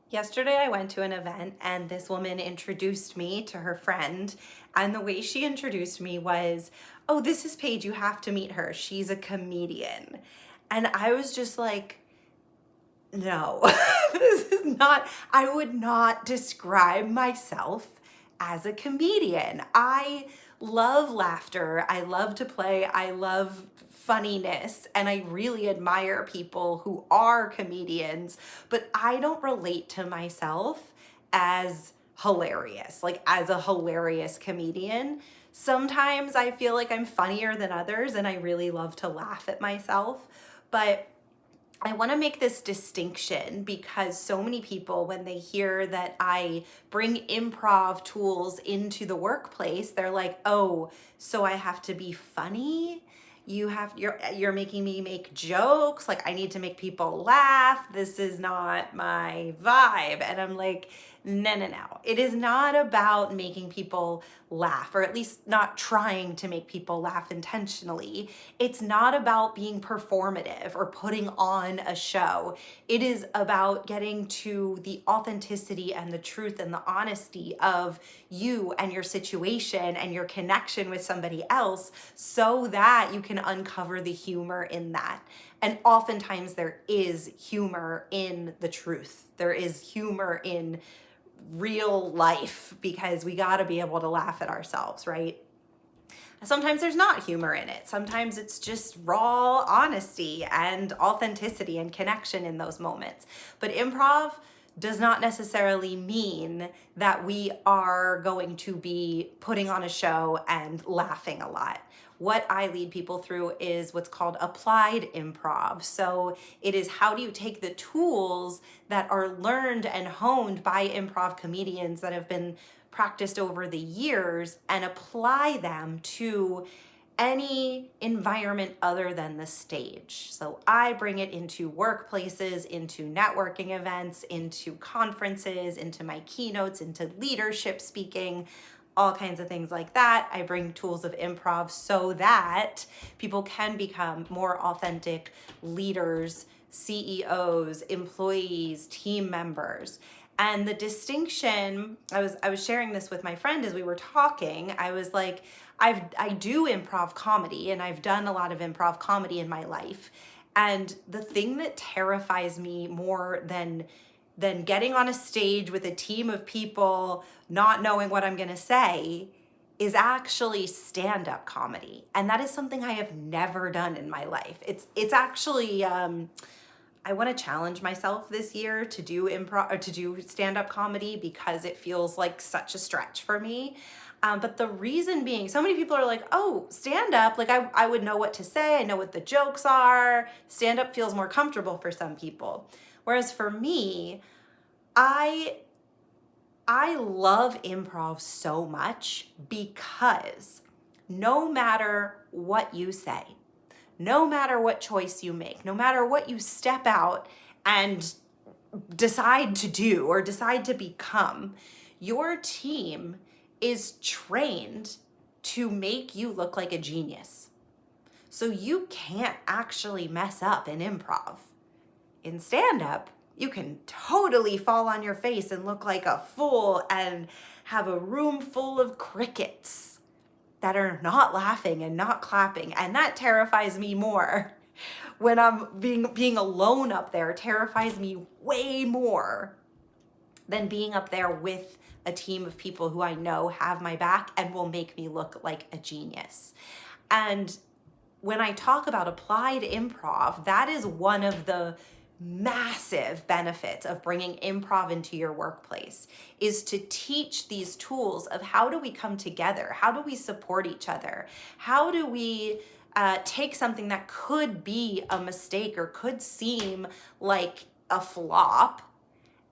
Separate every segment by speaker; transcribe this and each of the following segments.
Speaker 1: Yesterday, I went to an event and this woman introduced me to her friend. And the way she introduced me was, "Oh, this is Paige. You have to meet her. She's a comedian." And I was just like, no, this is not, I would not describe myself as a comedian. I love laughter. I love to play. I love funniness. And I really admire people who are comedians, but I don't relate to myself as hilarious, like as a hilarious comedian. Sometimes I feel like I'm funnier than others and I really love to laugh at myself. But I want to make this distinction because so many people, when they hear that I bring improv tools into the workplace, they're like, "Oh, so I have to be funny? You're making me make jokes. Like I need to make people laugh. This is not my vibe." And I'm like, "No, no, no. It is not about making people laugh, or at least not trying to make people laugh intentionally. It's not about being performative or putting on a show. It is about getting to the authenticity and the truth and the honesty of you and your situation and your connection with somebody else so that you can uncover the humor in that." And oftentimes there is humor in the truth. There is humor in real life because we got to be able to laugh at ourselves, right? Sometimes there's not humor in it. Sometimes it's just raw honesty and authenticity and connection in those moments. But improv does not necessarily mean that we are going to be putting on a show and laughing a lot. What I lead people through is what's called applied improv. So it is, how do you take the tools that are learned and honed by improv comedians that have been practiced over the years and apply them to any environment other than the stage. So I bring it into workplaces, into networking events, into conferences, into my keynotes, into leadership speaking, all kinds of things like that. I bring tools of improv so that people can become more authentic leaders, CEOs, employees, team members. And the distinction, I was sharing this with my friend as we were talking. I was like, I do improv comedy and I've done a lot of improv comedy in my life. And the thing that terrifies me more than getting on a stage with a team of people not knowing what I'm going to say is actually stand-up comedy. And that is something I have never done in my life. It's actually I want to challenge myself this year to do improv or to do stand-up comedy because it feels like such a stretch for me. But the reason being, so many people are like, "Oh, stand-up, like I would know what to say. I know what the jokes are. Stand-up feels more comfortable for some people." Whereas for me, I I love improv so much because no matter what you say, no matter what choice you make, no matter what you step out and decide to do or decide to become, your team is trained to make you look like a genius. So you can't actually mess up in improv. In stand up, you can totally fall on your face and look like a fool and have a room full of crickets that are not laughing and not clapping. And that terrifies me more. When I'm being alone up there terrifies me way more than being up there with a team of people who I know have my back and will make me look like a genius. And when I talk about applied improv, that is one of the massive benefits of bringing improv into your workplace, is to teach these tools of how do we come together? How do we support each other? How do we take something that could be a mistake or could seem like a flop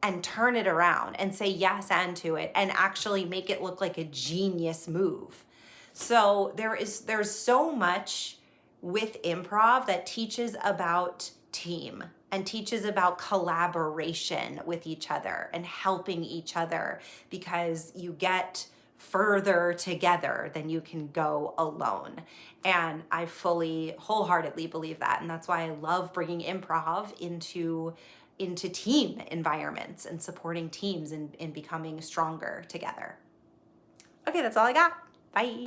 Speaker 1: and turn it around and say yes and to it and actually make it look like a genius move? So there's so much with improv that teaches about team and teaches about collaboration with each other and helping each other, because you get further together than you can go alone. And I fully, wholeheartedly believe that. And that's why I love bringing improv into into team environments and supporting teams and becoming stronger together. Okay, that's all I got. Bye.